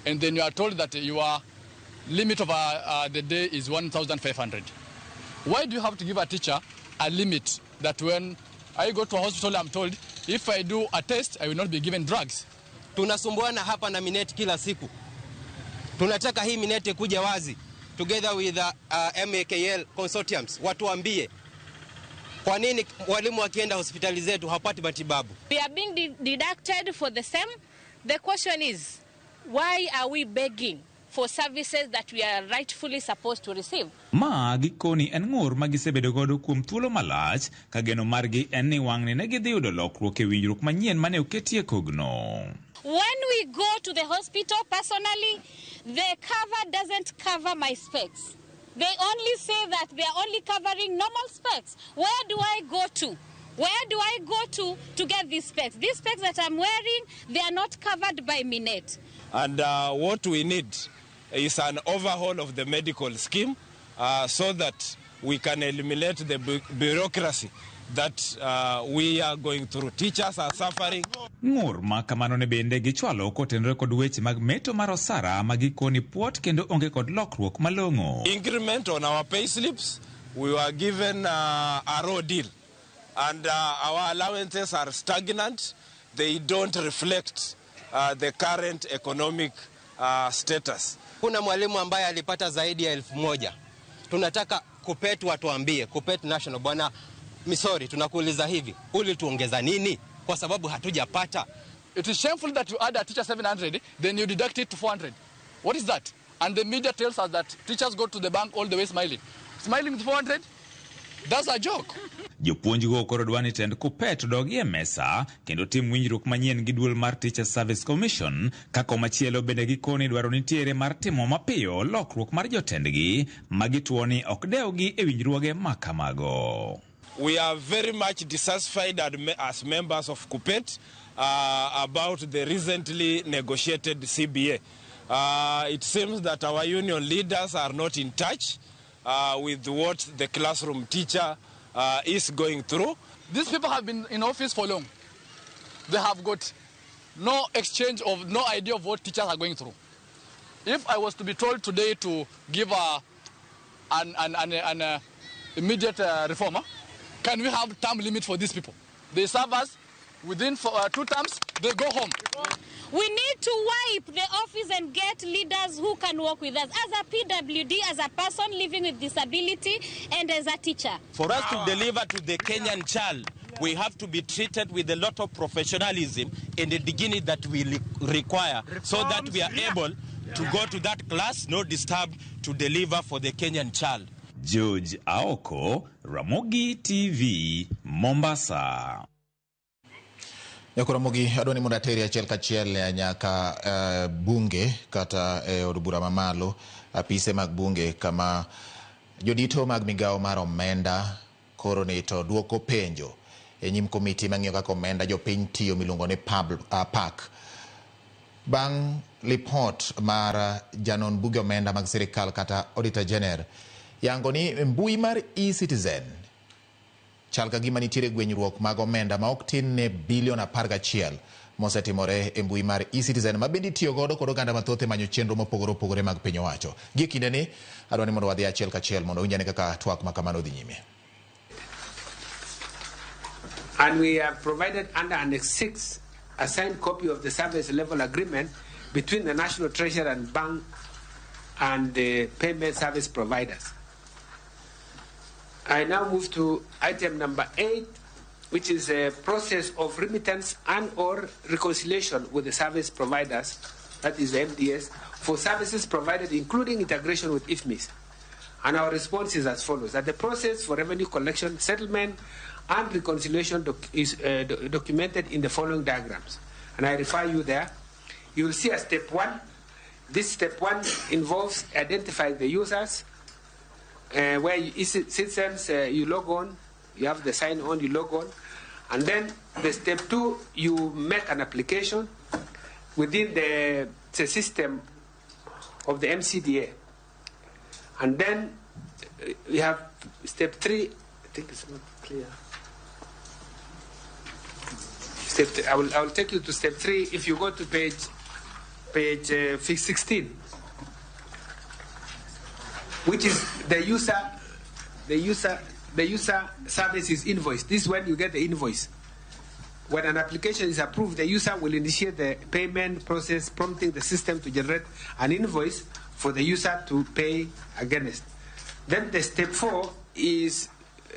and then you are told that your limit of the day is 1,500. Why do you have to give a teacher a limit that when I go to a hospital I'm told if I do a test I will not be given drugs? Tunasumbuana hapa na mineti kila siku. Tunataka hii mineti kuja wazi together with MAKL consortiums watuambie kwa nini walimu wakienda hospitali zetu hapati matibabu. We are being deducted for the same. The question is why are we begging for services that we are rightfully supposed to receive? Ma gikoni en ng'ur magisebedo godo kuom thuolo malach ka geno margi en ni wang'ni ne gidhi yudo lokruok e winjruok manyien mane oketie kogno. When we go to the hospital, personally, the cover doesn't cover my specs. They only say that they are only covering normal specs. Where do I go to? Where do I go to get these specs? These specs that I'm wearing, they are not covered by Minet. And what we need is an overhaul of the medical scheme so that we can eliminate the bureaucracy that we are going through. Teachers are suffering. Ng'ur ma kamano ne bende gichwalo kotenore kod weche mag meto mar osara magikoni puot kendo onge kod lokruok malong'o. Increment on our pay slips, we were given a raw deal and our allowances are stagnant. They don't reflect the current economic status. Kuna mwalimu ambaye alipata zaidi ya 1,000. Tunataka Kupet watuambie, Kupet National bwana Misori, tunakuuliza hivi, ulituongeza nini? Kwa sababu hatujapata. It is shameful that you add a teacher 700, then you deduct it to 400. What is that? And the media tells us that teachers go to the bank all the way smiling. Smiling with 400? That's a joke. Jopuonj go koro dwani tend Kupet dogi e mesa kendo tim winjruok manyien gi duol mar Teacher Service Commission kako machielo bende gikoni dwaro nitiere mar timo mapiyo lokruok mar jotendgi magituoni ok dewgi e winjruoge makamago. We are very much dissatisfied as members of Kupet about the recently negotiated CBA. It seems that our union leaders are not in touch with what the classroom teacher is going through. These people have been in office for long. They have got no exchange of, no idea of what teachers are going through. If I was to be told today to give an immediate reformer, can we have term limit for these people? They serve us within 2 terms, they go home. We need to wipe the office and get leaders who can work with us as a PWD, as a person living with disability, and as a teacher. For us to deliver to the Kenyan child, we have to be treated with a lot of professionalism and the dignity that we require so that we are able to go to that class, no disturbed, to deliver for the Kenyan child. George Aoko, Ramogi TV, Mombasa. Yakuramogi adoni mundateri achiel kachiel nyaka bunge kata od bura mamalo apise mag bunge kama jodito mag migao mar omenda koro ne to duoko penjo nyim komiti mang'iyo kaka omenda jopiny tiyo miluongo ni PAC bang' report mar janon buge omenda mag sirikal kata auditor general yango ni mbui mar e-citizen chal ka gima nitiere gwenyruok mag omenda ma ok tin ne bilion 11 mosetimore e mbui mar e-citizen ma bende tiyo godo kod oganda mathoth e manyo chenro mopogore opogore mag piny owacho. Gie kinde ni adwani mondo wadhi achiel kachiel mondo winjane kaka twak ma kamano dhi nyime. And we have provided under Annex 6 a signed copy of the service level agreement between the National Treasury and Bank and the payment service providers. I now move to item number 8, which is a process of remittance and or reconciliation with the service providers, that is the MDS, for services provided including integration with IFMIS. And our response is as follows, that the process for revenue collection, settlement, and reconciliation is documented in the following diagrams. And I refer you there. You will see a step 1. This step 1 involves identifying the users, where citizens, you log on, you have the sign on, you log on, and then the step 2, you make an application within the system of the MCDA. And then we have step 3, I think it's not clear. I will take you to step 3 if you go to page 16. Which is the user services invoice. This is when you get the invoice. When an application is approved, the user will initiate the payment process, prompting the system to generate an invoice for the user to pay against. Then the step 4 is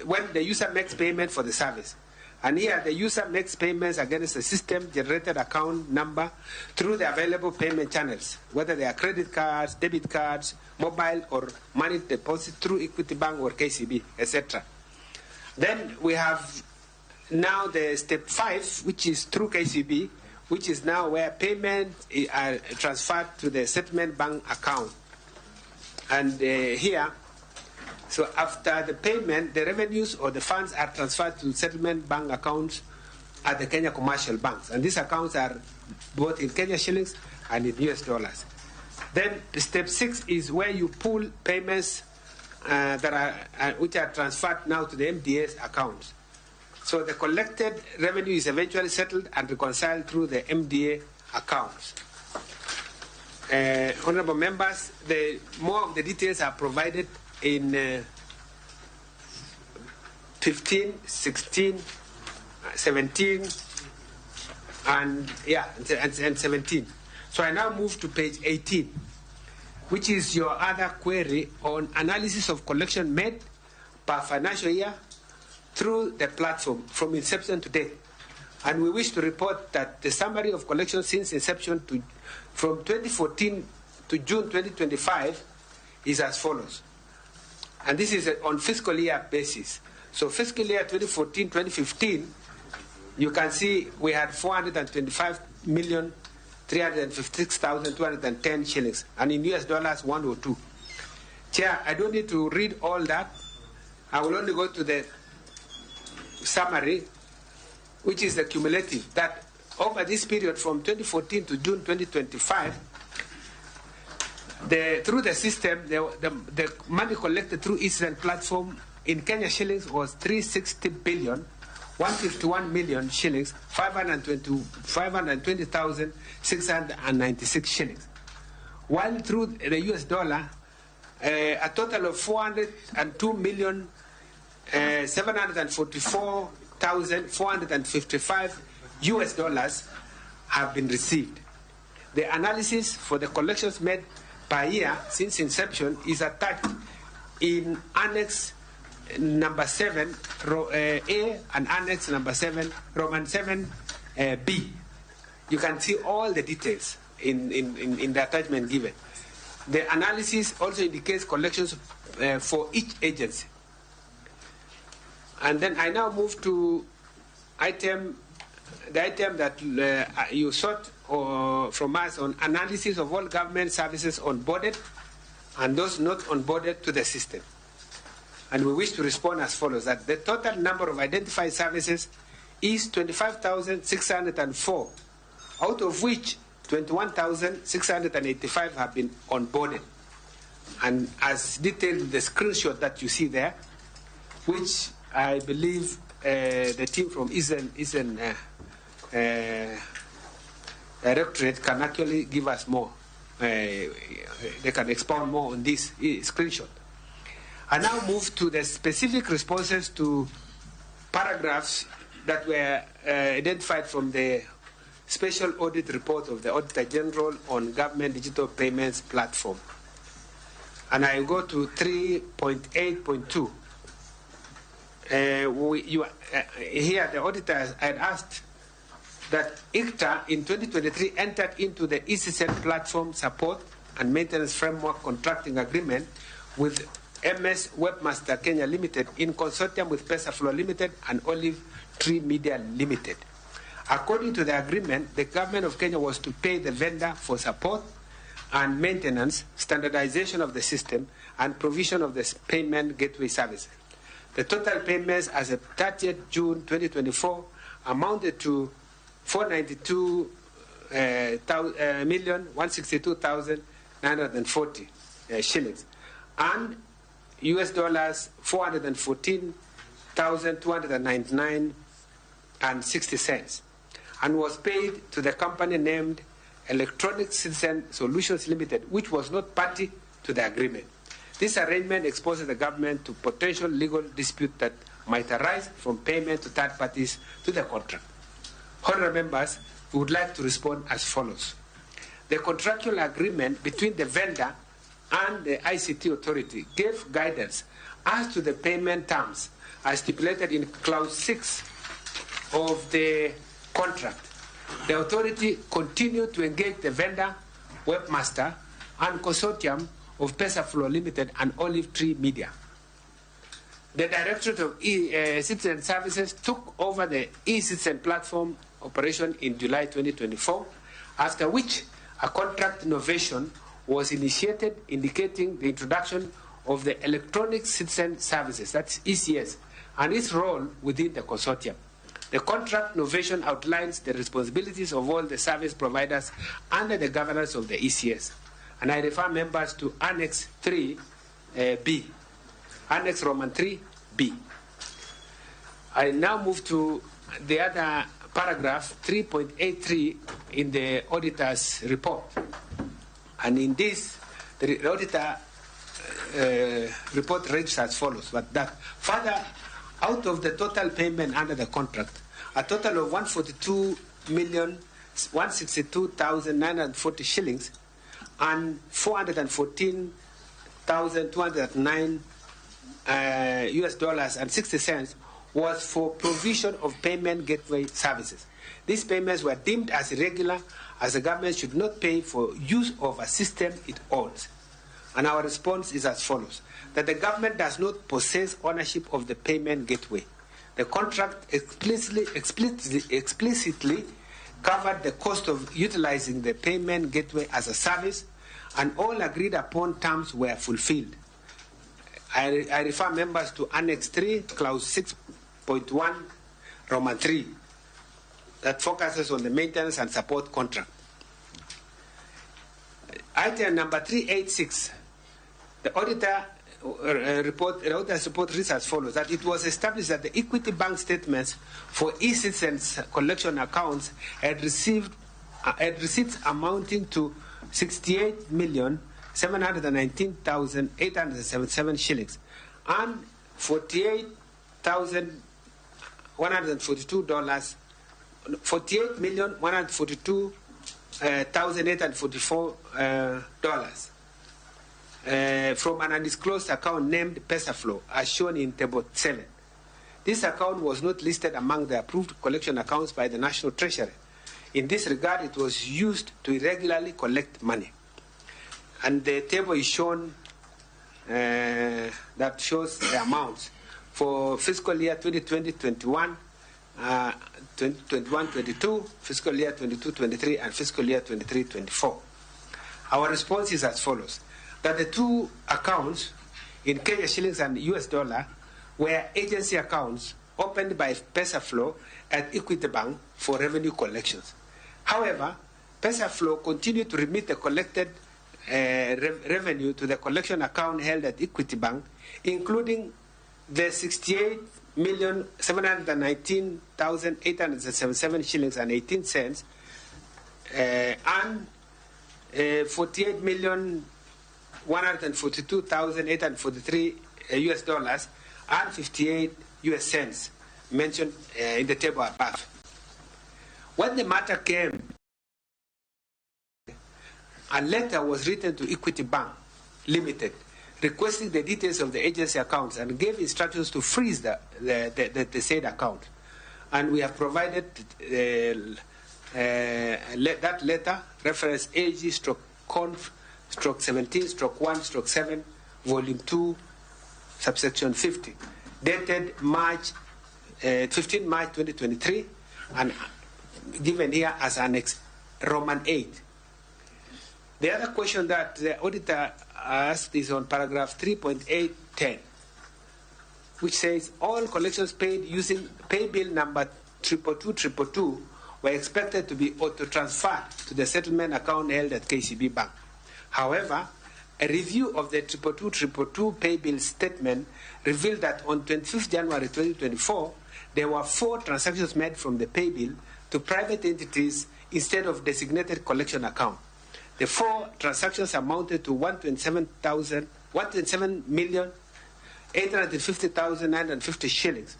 when the user makes payment for the service. And here the user makes payments against the system-generated account number through the available payment channels, whether they are credit cards, debit cards, mobile or money deposit through Equity Bank or KCB, etc. Then we have now the step 5, which is through KCB, which is now where payments are transferred to the settlement bank account. And here, so after the payment, the revenues or the funds are transferred to settlement bank accounts at the Kenya commercial banks. And these accounts are both in Kenya shillings and in US dollars. Then step 6 is where you pull payments which are transferred now to the MDS accounts. So the collected revenue is eventually settled and reconciled through the MDA accounts. Honorable members, more of the details are provided in 15, 16, 17, and 17. So I now move to page 18, which is your other query on analysis of collection made per financial year through the platform from inception to date. And we wish to report that the summary of collection since inception from 2014 to June 2025 is as follows. And this is on fiscal year basis. So fiscal year 2014-2015, you can see we had 425,356,210 shillings, and in US dollars 102. Chair, I don't need to read all that. I will only go to the summary, which is the cumulative, that over this period from 2014 to June 2025, Through the system, the money collected through e-citizen platform in Kenya shillings was 360 billion, 151 million shillings, 520,696 shillings. While through the US dollar, a total of 402 million, 744,455 US dollars have been received. The analysis for the collections made per year since inception is attached in Annex number 7 A and Annex number 7 Roman 7 B. You can see all the details in the attachment given. The analysis also indicates collections for each agency. And then I now move to the item that you sought from us on analysis of all government services onboarded and those not onboarded to the system. And we wish to respond as follows: that the total number of identified services is 25,604, out of which 21,685 have been onboarded. And as detailed in the screenshot that you see there, which I believe the team from Eastern Directorate can actually give us more. They can expound more on this screenshot. I now move to the specific responses to paragraphs that were identified from the special audit report of the Auditor General on Government Digital Payments Platform. And I go to 3.8.2. Here the auditor had asked that ICTA in 2023 entered into the e-citizen platform support and maintenance framework contracting agreement with MS Webmaster Kenya Limited in consortium with PesaFlow Limited and Olive Tree Media Limited. According to the agreement, the government of Kenya was to pay the vendor for support and maintenance, standardization of the system, and provision of the payment gateway services. The total payments as of 30th June 2024 amounted to 492,162,940 shillings and US dollars 414,299.60, and was paid to the company named Electronic Citizen Solutions Limited, which was not party to the agreement. This arrangement exposes the government to potential legal dispute that might arise from payment to third parties to the contract. Honourable members, we would like to respond as follows. The contractual agreement between the vendor and the ICT authority gave guidance as to the payment terms as stipulated in clause 6 of the contract. The authority continued to engage the vendor, webmaster, and consortium of PesaFlow Limited and Olive Tree Media. The Directorate of Citizen Services took over the e-citizen platform operation in July 2024, after which a contract innovation was initiated indicating the introduction of the Electronic Citizen Services, that's ECS, and its role within the consortium. The contract innovation outlines the responsibilities of all the service providers under the governance of the ECS. And I refer members to Annex 3B, Annex Roman 3B. I now move to the other paragraph, 3.83 in the auditor's report. And in this, the auditor report reads as follows, but that further, out of the total payment under the contract, a total of 142,162,940 shillings and 414,209 US dollars and 60 cents was for provision of payment gateway services. These payments were deemed as irregular, as the government should not pay for use of a system it owns. And our response is as follows: that the government does not possess ownership of the payment gateway. The contract explicitly covered the cost of utilizing the payment gateway as a service, and all agreed upon terms were fulfilled. I refer members to Annex 3, Clause 6.1, Roman 3, that focuses on the maintenance and support contract. Item number 386, the auditor's report reads as follows: that it was established that the Equity Bank statements for e-citizens collection accounts had receipts amounting to 68,719,877 shillings and $48,142, $48,142,844 from an undisclosed account named PesaFlow, as shown in Table 7. This account was not listed among the approved collection accounts by the National Treasury. In this regard, it was used to irregularly collect money. And the table is shown that shows the amounts for fiscal year 2020-21, 2021-22, fiscal year 22-23, and fiscal year 23-24. Our response is as follows: that the two accounts in Kenya shillings and US dollar were agency accounts opened by PesaFlow at Equity Bank for revenue collections. However, PesaFlow continued to remit the collected revenue to the collection account held at Equity Bank, including the 68,719,877 shillings and 18 cents and 48,142,843 US dollars and 58 US cents mentioned in the table above. When the matter came, a letter was written to Equity Bank Limited requesting the details of the agency accounts and gave instructions to freeze the said account. And we have provided that letter, reference AG/Conf/17/1/7, Volume 2, subsection 50, dated 15 March 2023, and given here as Annex Roman 8. The other question that the auditor asked is on paragraph 3.810, which says all collections paid using pay bill number 22222 were expected to be auto-transferred to the settlement account held at KCB Bank. However, a review of the 22222 pay bill statement revealed that on 25th January 2024, there were 4 transactions made from the pay bill to private entities instead of designated collection account. The 4 transactions amounted to 127,850,950 shillings.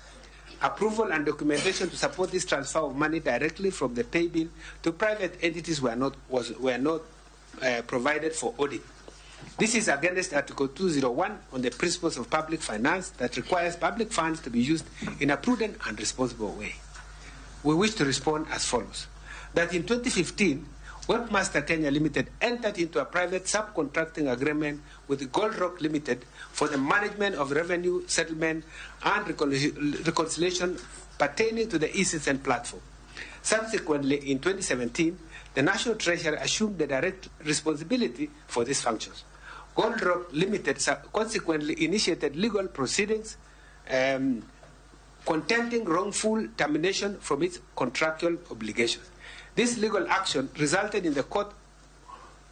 Approval and documentation to support this transfer of money directly from the pay bill to private entities were not provided for audit. This is against Article 201 on the principles of public finance that requires public funds to be used in a prudent and responsible way. We wish to respond as follows: that in 2015, Webmaster Kenya Limited entered into a private subcontracting agreement with Gold Rock Limited for the management of revenue, settlement, and reconciliation pertaining to the e-citizen platform. Subsequently, in 2017, the National Treasury assumed the direct responsibility for these functions. Gold Rock Limited consequently initiated legal proceedings contending wrongful termination from its contractual obligations. This legal action resulted in the court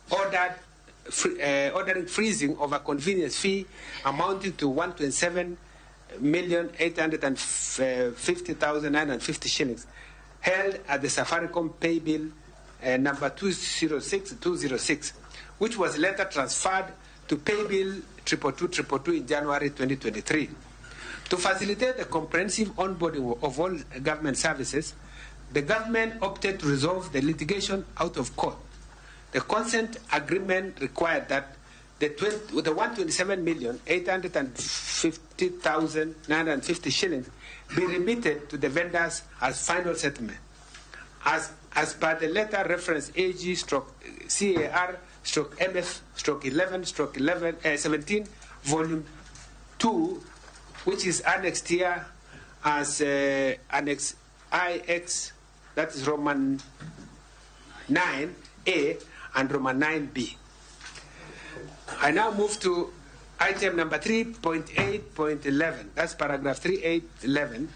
ordering freezing of a convenience fee amounting to 127,850,950 shillings held at the Safaricom pay bill number 206, which was later transferred to pay bill 22222 in January 2023. To facilitate the comprehensive onboarding of all government services, the government opted to resolve the litigation out of court. The consent agreement required that the 127,850,950 shillings be remitted to the vendors as final settlement. As per the letter reference AG/CAR/MF/11/17, Volume 2, which is annexed here as Annex IX, that is Roman 9A and Roman 9B. I now move to item number 3.8.11. That's paragraph 3.8.11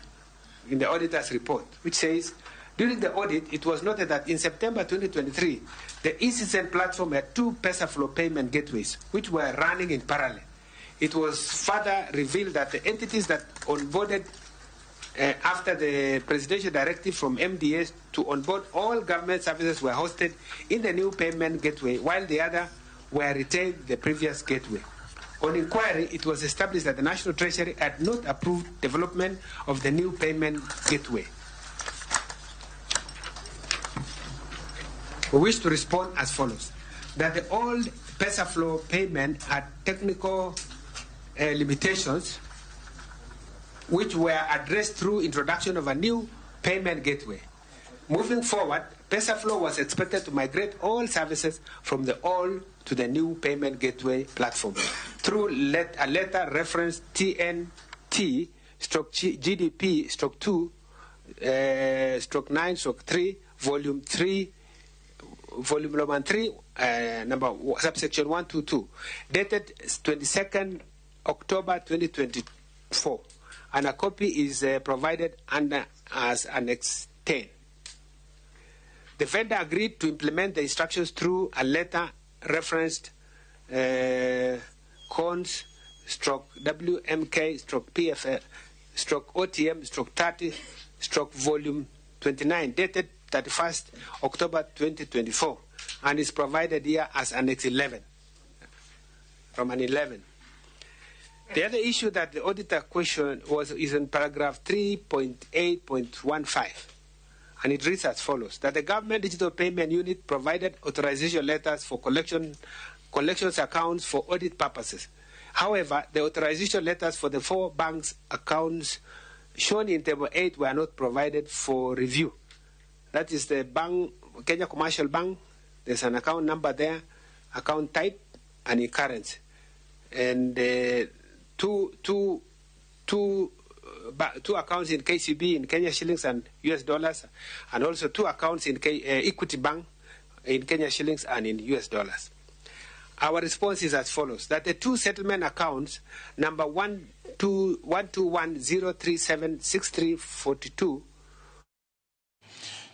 in the auditor's report, which says During the audit, it was noted that in September 2023, the e-Citizen platform had 2 PesaFlow payment gateways, which were running in parallel. It was further revealed that the entities that onboarded after the presidential directive from MDS to onboard all government services were hosted in the new payment gateway, while the other were retained the previous gateway. On inquiry, it was established that the National Treasury had not approved development of the new payment gateway. We wish to respond as follows: that the old PesaFlow payment had technical limitations which were addressed through introduction of a new payment gateway. Moving forward, PesaFlow was expected to migrate all services from the old to the new payment gateway platform through a letter reference TNT/GDP/2/9/3 volume 3 number subsection 122, dated 22nd October 2024, and a copy is provided as Annex 10. The vendor agreed to implement the instructions through a letter referenced cons/WMK/PFL/OTM/30/volume 29, dated 31st October 2024, and is provided here as Annex 11, from an 11. The other issue that the auditor questioned is in paragraph 3.8.15, and it reads as follows: that the government digital payment unit provided authorization letters for collections accounts for audit purposes. However, the authorization letters for the 4 banks accounts shown in table 8 were not provided for review. That is the bank, Kenya Commercial Bank. There's an account number there, account type, and in currency. And two accounts in KCB in Kenya shillings and US dollars, and also 2 accounts in Equity Bank in Kenya shillings and in US dollars. Our response is as follows: that the 2 settlement accounts, number 121-037-6342,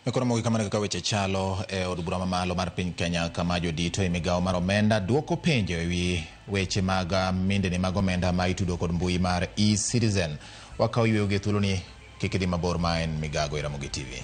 Mekoro mogi kamana kaka weche chalo od bura mamalo mar piny Kenya kama jodito e migawo mar omenda duoko penjo ewi weche mag mindeni mag omenda ma itudo kod mbui mar e-Citizen. Wakaw yweyo gi thuolo ni kik idhi mabor ma en Migago Ramogi TV.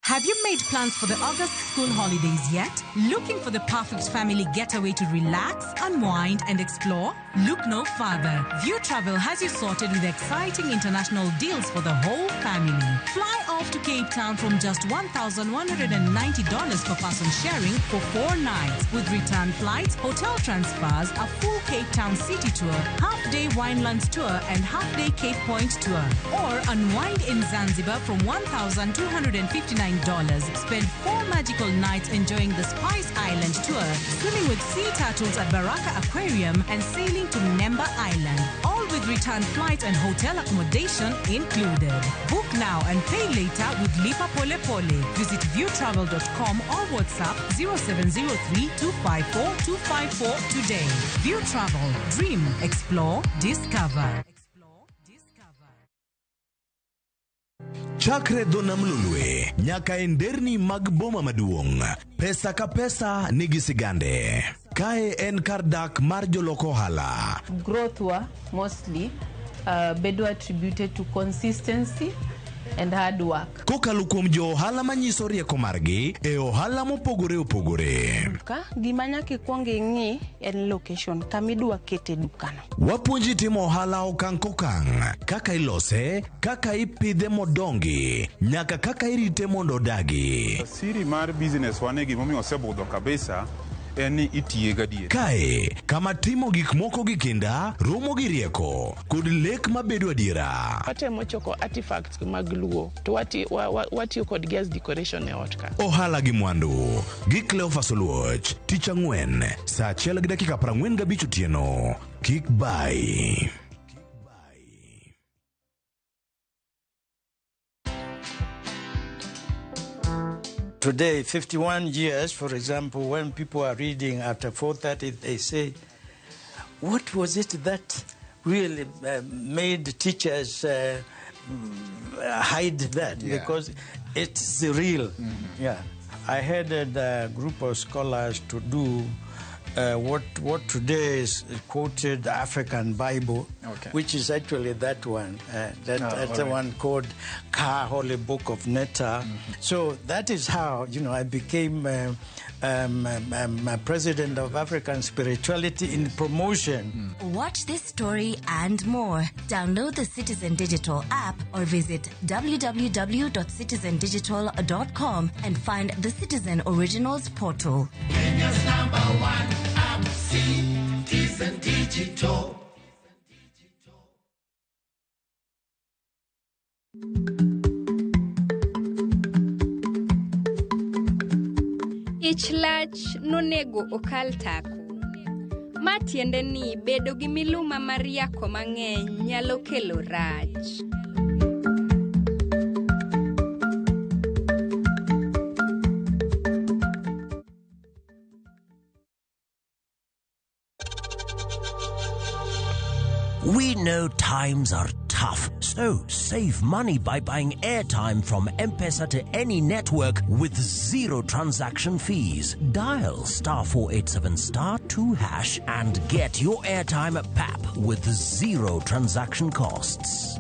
Have you made plans for the August school holidays yet? Looking for the perfect family getaway to relax, unwind, and explore? Look no further. View Travel has you sorted with exciting international deals for the whole family. Fly off to Cape Town from just $1,190 per person sharing for 4 nights with return flights, hotel transfers, a full Cape Town city tour, half-day Winelands tour, and half-day Cape Point tour. Or unwind in Zanzibar from $1,259. Spend 4 magical nights enjoying the Spice Island tour, swimming with sea turtles at Baraka Aquarium, and sailing to Nemba Island. All with return flights and hotel accommodation included. Book now and pay later with Lipa Pole Pole. Visit viewtravel.com or WhatsApp 0703-254-254 today. View Travel. Dream, explore, discover. Chakre dona mlulwe, nyaka enderni mag boma maduong. Pesa ka pesa nigi sigande. Kae en kardak mar joloko hala. Growth were mostly bedo attributed to consistency and hard work. Kokalo kuom jo ohala manyiso rieko margi e ohala mopogore opogore. Ka gima nyaka ikwong ing'i en location kamidwa kete dukano. Wapuonji timo ohala okang' kokang', kaka ilose, kaka ipidhe modongi, nyaka kaka irite mondo odagi. Siri mar business wane gimomiyo osebudho kabisa eni itiye gadier. Kae, kama timo gik moko gi kinda, romo gi rieko, kod lek mabedo adiera. Watemo choko artifacts mag luo, to watiyo kod gas decoration e ot ka. Ohala gi mwandu, gi Cleophas Oluoch, tich ang'wen, saa 1:45 otieno. Kik bai. Today, 51 years, for example, when people are reading after 4:30, they say, what was it that really made teachers hide that? Because it's real. Yeah, I headed a group of scholars to do what today is quoted African Bible, which is actually that one. That's the one called Ka, Holy Book of Netta. So that is how, I became president of African Spirituality in Promotion. Watch this story and more. Download the Citizen Digital app or visit www.citizendigital.com and find the Citizen Originals portal. Kenya's #1 app, Citizen Digital. Ich lach nonego okal tako. Matiende ni bedo gi miluma mar yako mang'eny nyalo kelo rach. We know times are tough, so save money by buying airtime from M-Pesa to any network with zero transaction fees. Dial *487*2# and get your airtime PAP with zero transaction costs.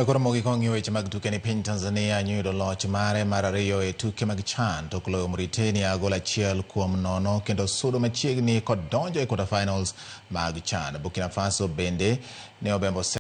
Koro mogi kongi weche mag tuke ni piny Tanzania nyudo loch mare mar ariyo e tuke mag CHAN to koloyo Mauritania gol 1-0 kendo sudo machiegni kod donjo e quarter finals mag CHAN. Burkina Faso bende ne obembo